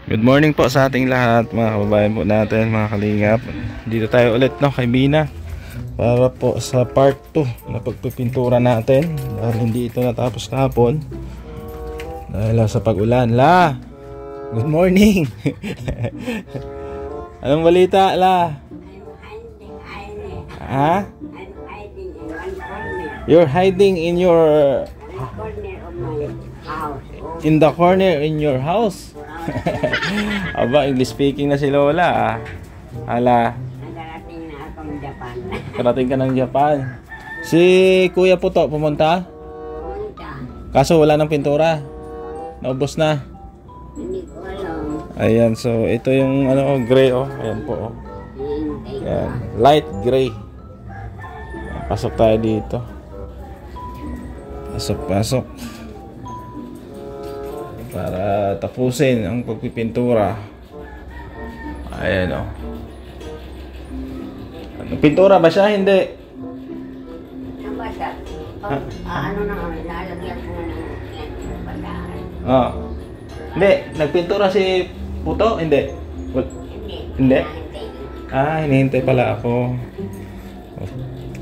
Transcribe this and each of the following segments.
Good morning po sa ating lahat, mga kababayan po natin, mga kalingap. Dito tayo ulit, no, kay Bina, para po sa part 2 na pagpipintura natin, dahil hindi ito natapos kahapon dahil sa pag-ulan. La, good morning. Anong balita, La? Ha? You're hiding in your in the corner in your house. Aba, English speaking na si Lola. Hala. Nakarating na akong Japan. Karating ka ng Japan. Si Kuya Puto pumunta? Pumunta. Kaso wala ng pintura. Naubos na. Hindi ko alam. Ayan, so ito yung ano, gray, oh. Ayan po, oh. Hihintay ko. Ayan, light gray. Pasok tayo dito. Pasok. Para tapusin ang pagpipintura. Ayan, oh. Pintura ba siya? Hindi. Ang bata. Ano na kami, lalagyan ko ng yan yung bataan. Ah. Hindi, nagpintura si Puto? Hindi. Hindi? Hinihintay pala ako.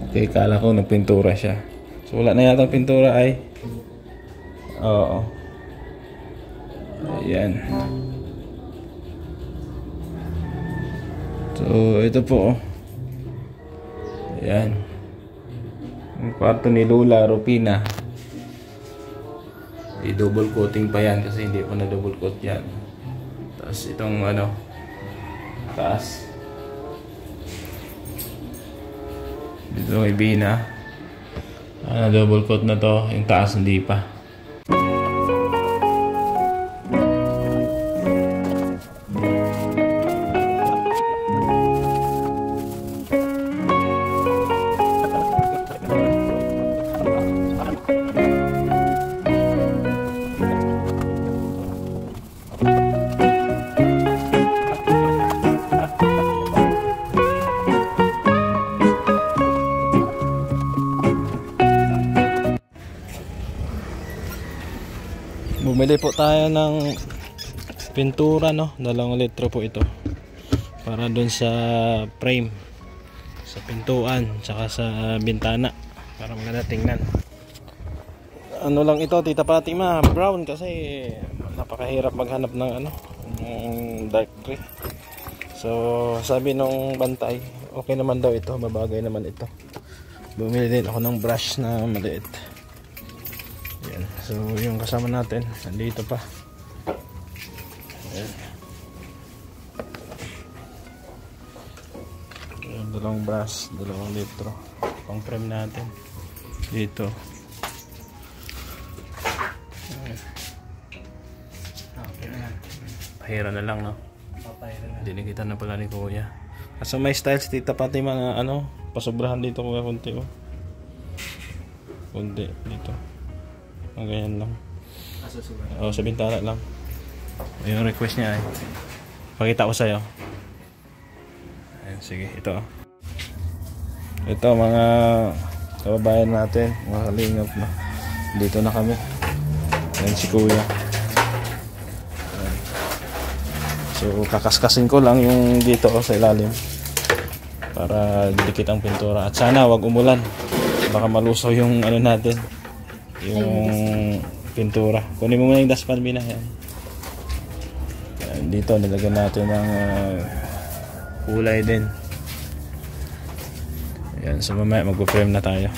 Okay, kala ko nagpintura siya. So wala na yata pintura ay. Oo. Ayan. So ito po, oh. Ayan. Ang kwarto ni Lola Rupina. I-double coating pa yan kasi hindi pa na double coat yan. Tapos itong ano, taas. Dito may Bina. Double coat na to. Yung taas hindi pa. Bumili po tayo ng pintura, no? 2 litro po ito. Para dun sa frame, sa pintuan, tsaka sa bintana. Para maganda tingnan. Ano lang ito, Tita Fatima, brown kasi napakahirap maghanap ng ano, ng dark gray. So, sabi nung bantay, okay naman daw ito, mabagay naman ito. Bumili din ako ng brush na maliit. Ayan. So yung kasama natin nandito pa. Ayan. Ayan, 2 brush, 2 litro pang frame natin dito. Ayan. Okay na. Pahira na lang, no? Hindi kita na pala ni Kuya. Kaso may styles Tita pati mga ano, pasobrahan dito Kuya kunti, oh. Kunti dito. Ang ganyan lang. Sa bintana lang. Yung request niya ay pakita ko sa'yo. Ayan, sige, ito. Ito mga kababayan natin, mga kalingap na. Dito na kami. Ayan si Kuya. Ayan. So kakaskasin ko lang yung dito, sa ilalim para didikit ang pintura. At sana wag umulan. Baka malusaw yung ano natin, yung pintura. Kunin mo muna yung dustpan, Bina. Yan. Yan, dito nilagyan natin ng kulay din. Yan, so mamaya mag-frame na tayo.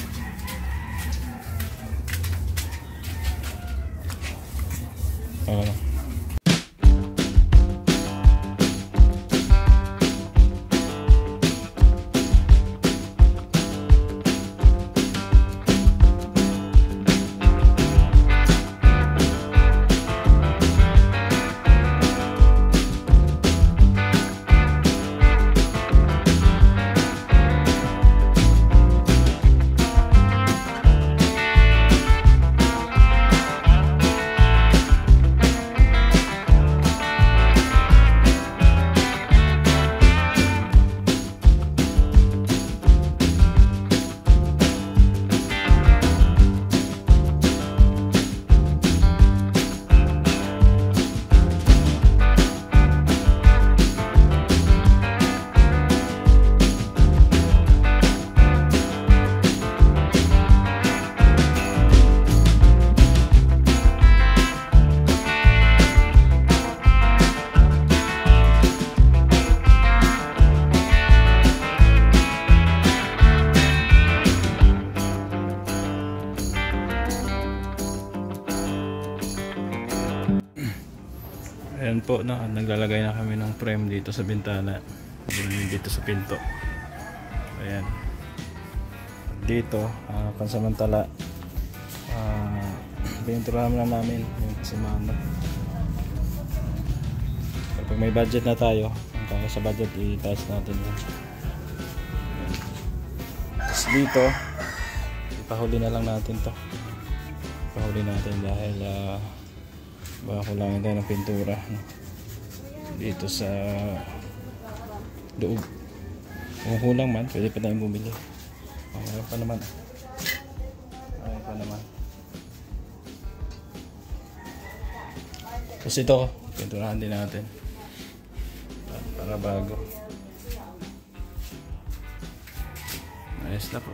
po, no? Naglalagay na kami ng frame dito sa bintana. Dito sa pinto. Ayan. Dito, pansamantala, pininturahan na namin yung simano. Kapag may budget na tayo, kaya sa budget, itaas natin yun. Tapos dito, ipahuli na lang natin to. Ipahuli natin dahil baka kulangin tayo ng pintura, no? Dito sa loob. Kung kulang man, pwede pa tayong bumili. Mayroon pa naman. Mayroon pa naman. Tapos ito, pinturahan din natin. Para bago. Ayos na po.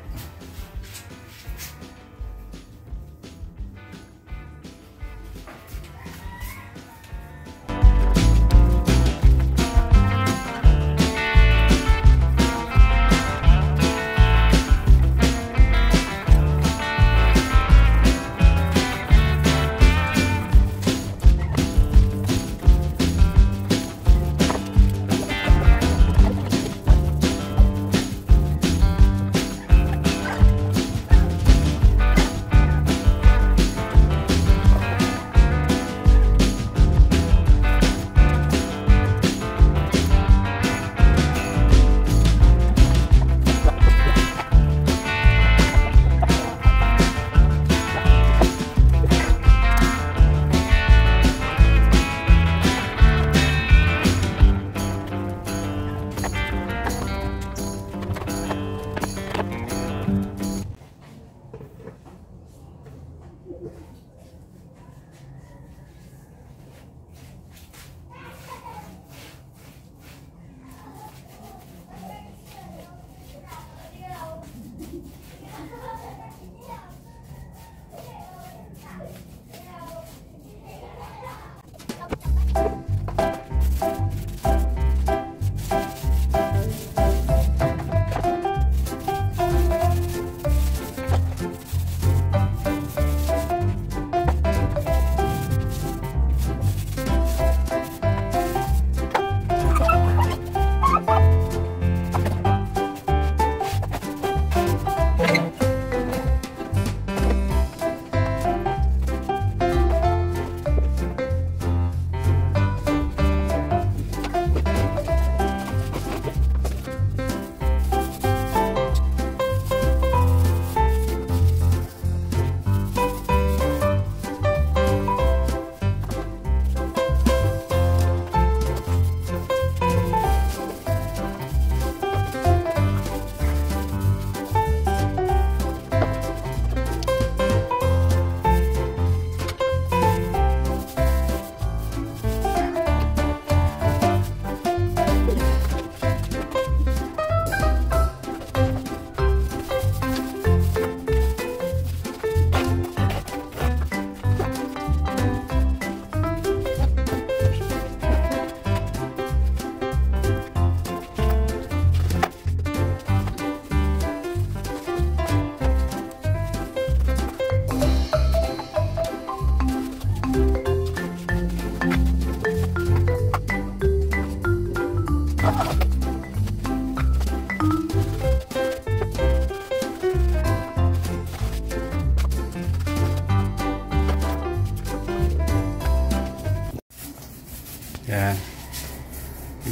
Yan.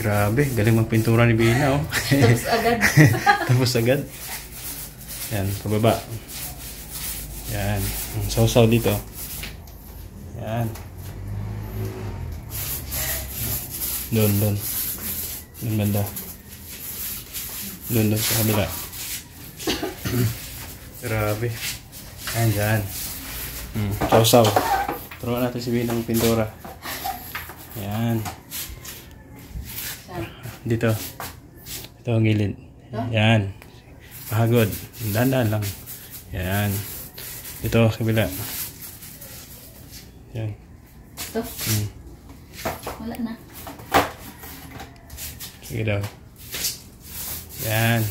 Grabe, galing magpintura ni Bina, oh. Tapos agad. Tapos agad. Yan, pababa. Yan. Sausaw dito. Yan. Doon. Doon banda. Doon sa kabila. Grabe. Yan, dyan. Sausaw. Turuan natin si Bina ng pintura. Yan. Dito. Ito ang gilid. Yan. Pahagod. Dandan lang. Yan. Ito, kabila. Yan. Ito? Wala na. Sige daw. Yan.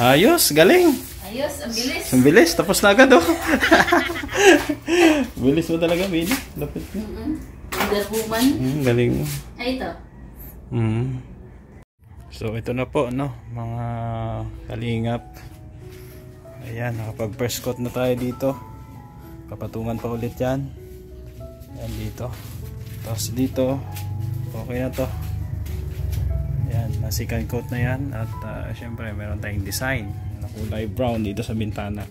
Ayos, galing. Ayos, ang bilis. Ang bilis, tapos na agad oh. Bilis mo talaga, Bina. Lapit mo. Wonder Woman. Galing mo. Ay, ito. So ito na po, no, mga kalingap. Ayan, nakapag first coat na tayo dito. Papatungan pa ulit yan. Ayan dito. Tapos dito, okay na to. Ayan, na second coat na yan. At syempre meron tayong design na kulay brown dito sa bintana.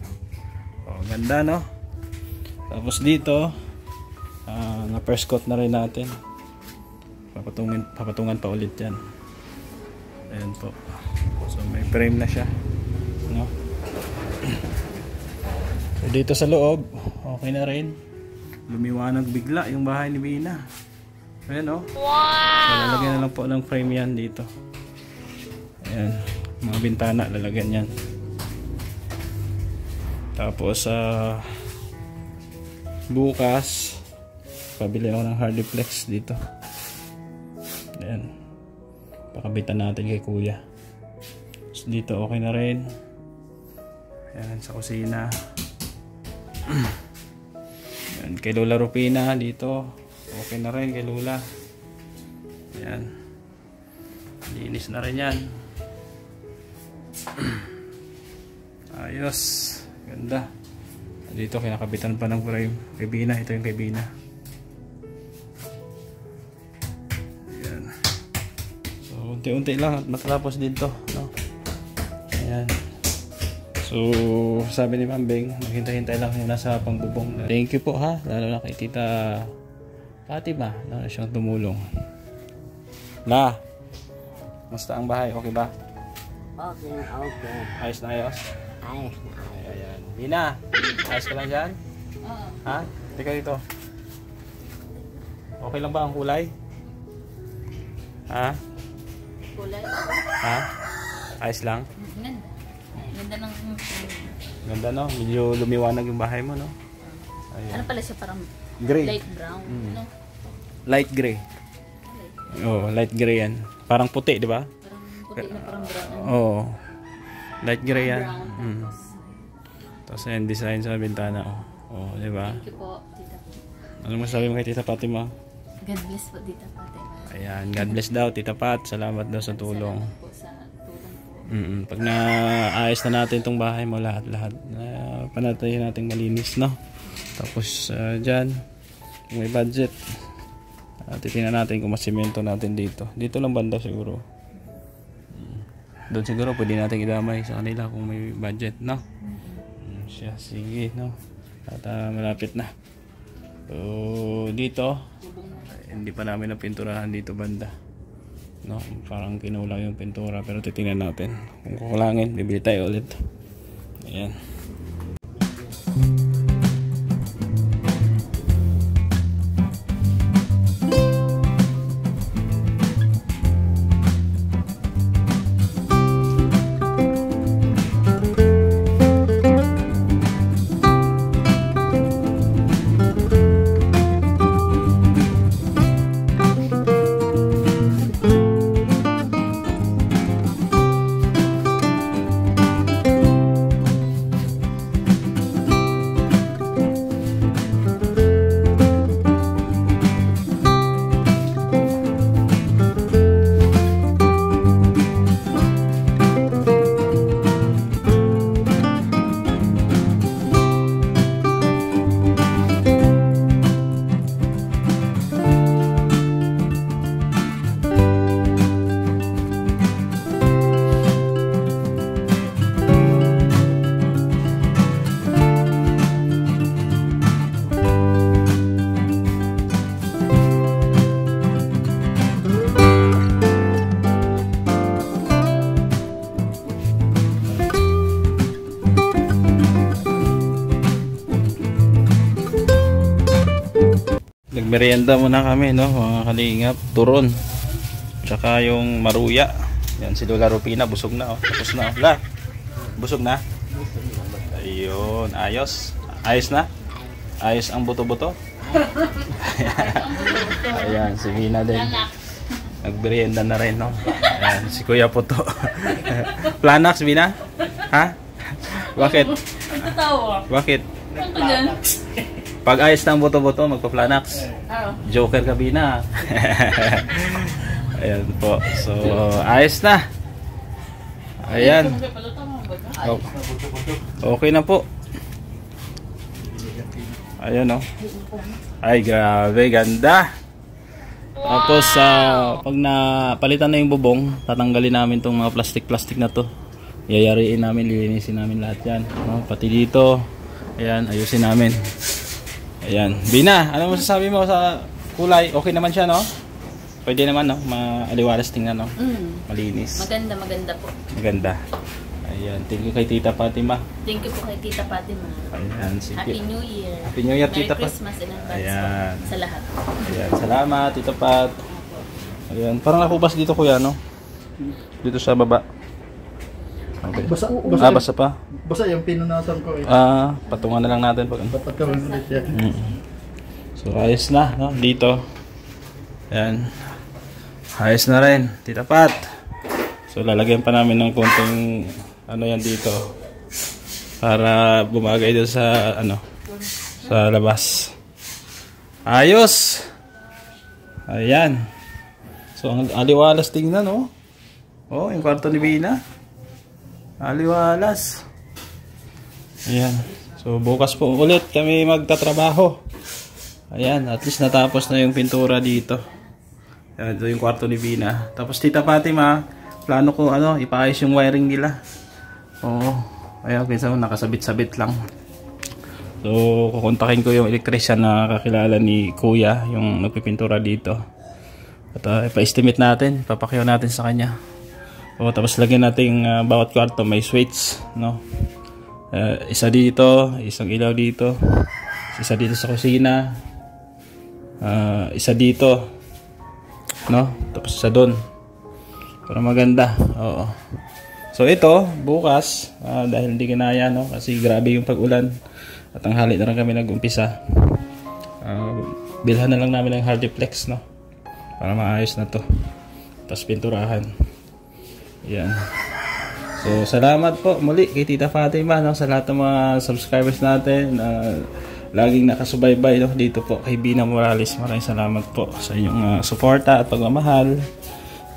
O, ganda, no? Tapos dito, na first coat na rin natin. Papatungan pa ulit yan. Ayan po. So may frame na siya, no? So dito sa loob, okay na rin. Lumiwanag bigla yung bahay ni Bina. Ayan oh. Wow! So lalagyan na lang po ng frame yan dito. Ayan, mga bintana lalagyan yan. Tapos bukas pabili ako ng Hardiplex dito. Ayan, pakabitan natin kay kuya. So dito okay na rin. Ayan, sa kusina. Ayan, kay Lola Rupina dito okay na rin kay Lola. Ayan, linis na rin yan. Ayos, ganda. Dito kinakabitan pa ng frame kay Bina. Ito yung kay Bina. Ayan, so unti-unti lang at matapos dito, no? Ayan. So sabi ni Ma'am Beng, maghintay-hintay lang muna sa pangbubong. Thank you po ha, lalo na kay Tita Fatima na siyang tumulong. La, musta ang bahay? Okay ba? Okay na okay. Ayos na ayos? Ayos na ayos. Ayan. Bina, ayos ka lang dyan? Oo. Ha? Teka dito. Okay lang ba ang kulay? Ha? Kulay. Ha? Ayos lang? Ganda. Ganda ng... Ganda no? Medyo lumiwanag yung bahay mo no? Ano pala siya, parang Gray. light brown. No? Light gray. Oh, light gray yan. Parang puti, di ba? Parang puti na parang brown. Oo. Light gray yan. Brown. Tapos ayan, design sa bintana. Oh, di ba? Thank you po, Tita. Ano masabi mo kay Tita Fatima? God bless po, Tita Pate. Ayan, God bless daw, Tita Pat. Salamat daw sa tulong. Salamat po sa tulong po. Pag naayos na natin itong bahay mo, lahat-lahat, panatayin natin malinis, no? Tapos, dyan, kung may budget, titingnan natin kung masimento natin dito. Dito lang banda siguro. Doon siguro pwede natin idamay sa kanila kung may budget, no? Siya, sige, no? At malapit na. So, dito, hindi pa namin napinturahan dito banda. No? Parang kinulang yung pintura, pero titingnan natin. Kung kukulangin, bibili tayo ulit. Ayan. Nagmerienda muna kami, no, mga kalingap. Turon, tsaka yung maruya. Yan, si Lola Rupina, busog na, oh. Tapos na, oh. La, busog na? Ayun, ayos. Ayos na? Ayos ang buto-buto? Ayan, si Bina din. Nagmerienda na rin, no. Ayan, si Kuya Puto. Planax, Bina? Ha? Bakit? Ang tatawa. Bakit? Ang tagal. Pag ayos na ang buto-buto, magpa-planax. Oo. Joker gabi na. Ayan po. So, ayos na. Ayan. Oh. Okay na po. Ayan o. Ay, grabe. Ganda. Tapos, pag napalitan na yung bubong, tatanggalin namin tong mga plastic-plastic na to. Yayariin namin, lilinisin namin lahat yan. No? Pati dito. Ayan, ayusin namin. Ayan. Bina, ano masasabi mo sa kulay? Okay naman siya, no? Pwede naman, no? Maaliwalas tingnan, no? Malinis. Maganda po. Maganda. Ayan. Thank you kay Tita Fatima. Thank you po kay Tita Fatima. Ayan. Sige. Happy New Year. Happy New Year, Merry Tita Pat. Christmas in advance Ayan. po sa lahat. Ayan. Salamat, Tita Pat. Ayan. Parang nakupas dito, kuya, no? Dito sa baba. Okay. Basa pa. Basa yung pinunasan ko eh. Patungan na lang natin pag Dapat kami ulit yan. So, ayos na, no? Dito. Ayan. Ayos na rin, Tita Pat. So, lalagyan pa namin ng konting ano yan dito para bumagay doon sa ano sa labas. Ayos. Ayan. So, ang aliwalas tingnan, no? Oh, yung kwarto ni Bina. Aliwalas. Ayan. So, bukas po ulit kami magtatrabaho. Ayan, at least natapos na yung pintura dito. Ayan, ito yung kwarto ni Bina. Tapos Tita Fatima, plano ko ano, ipaayos yung wiring nila. Oo. Ayan, minsan nakasabit-sabit lang. So, kukontakin ko yung electrician na kakilala ni Kuya, yung nagpipintura dito. At ipa-estimate natin, papakyaw natin sa kanya. O, tapos lagyan natin bawat kwarto may switch, no? Isa dito, isang ilaw dito, isa dito sa kusina, isa dito, no? Tapos isa doon para maganda. Oo. So ito bukas, dahil hindi kinaya, no? Kasi grabe yung pag-ulan at ang hali na rin kami nag-umpisa. Bilhan na lang namin ng Hardiplex, no? Para maayos na to. Tapos pinturahan. Yan. So, salamat po muli kay Tita Fatima, no, sa lahat ng mga subscribers natin. Laging nakasubaybay, no, dito po kay Bina Morales. Maraming salamat po sa inyong suporta at pagmamahal,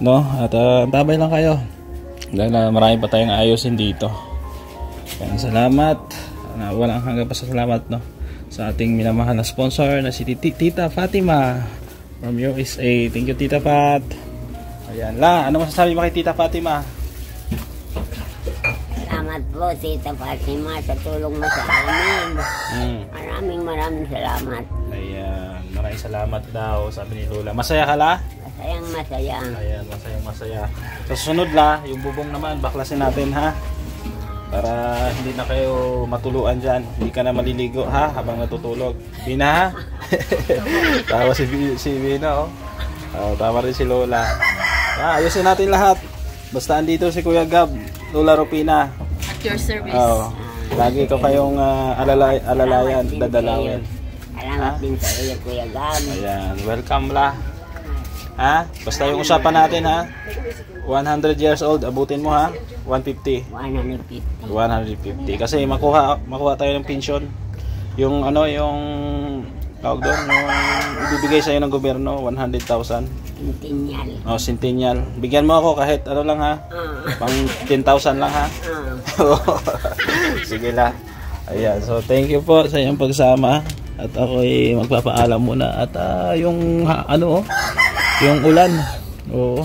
no. At tabay lang kayo. Dahil marami pa tayong ayusin dito. Yan, salamat. Walang hanggang pasasalamat, no, sa ating minamahal na sponsor na si Tita Fatima from USA. Thank you, Tita Pat. Ayan la, ano masasabi mo kay Tita Fatima? Salamat po, Tita Fatima, sa tulong mo sa amin. Maraming salamat. Ayan, maraming salamat daw, sabi ni Lola. Masaya ka la? Masayang masaya. Ayan, masaya. Sa susunod la, yung bubong naman, baklasin natin, ha? Para hindi na kayo matuluan dyan. Hindi ka na maliligo, ha? Habang natutulog. Bina, ha? Tawa si Bina, oh. Tama rin si Lola. Ayusin natin lahat. Basta andito si Kuya Gab, Lola Rupina. At your service. Lagi ko kayong alalayan, dadalawin. Salamat din sa iyo, Kuya Gab. Ayan, welcome la. Ha? Basta yung usapan natin, ha? 100 years old, abutin mo, ha? 150. 150. 150. Kasi makuha tayo ng pension. Yung ano, yung tawag doon, yung ibibigay sa'yo ng gobyerno, 100,000. Centennial. Oh, centennial. Bigyan mo ako kahit ano lang, ha? Pang 10,000 lang, ha? Sige la. Ayan, so thank you po sa iyong pagsama. At ako'y magpapaalam muna. At yung ano, yung ulan. Oo.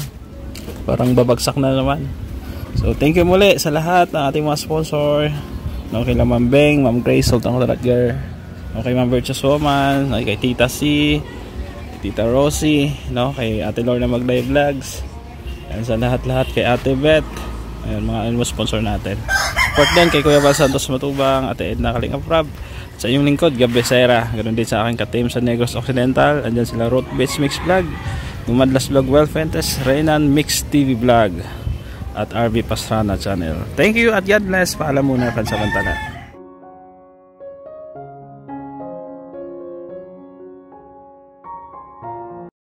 Parang babagsak na naman. So thank you muli sa lahat ng ating mga sponsor. No, kay Ma'am Beng, Ma'am Grace, Sultan Radgar. Okay, Ma'am Virtuous Woman, kay Tita C, Tita Rosie, no, kay Ate Lorna Maglay Vlogs. Ayan, sa lahat-lahat kay Ate Beth. Ayan, mga sponsor natin. Support din kay Kuya Val Santos Matubang, Ate Edna Kalingap Rab. Sa inyong lingkod, Gab Becerra. Ganoon din sa aking ka-team sa Negros Occidental. Andyan sila Road Beach Mix Vlog, Gumadlas Vlog Well Fentes, Reynan Mix TV Vlog, at RV Pastrana Channel. Thank you at God bless. Paalam muna pansamantala.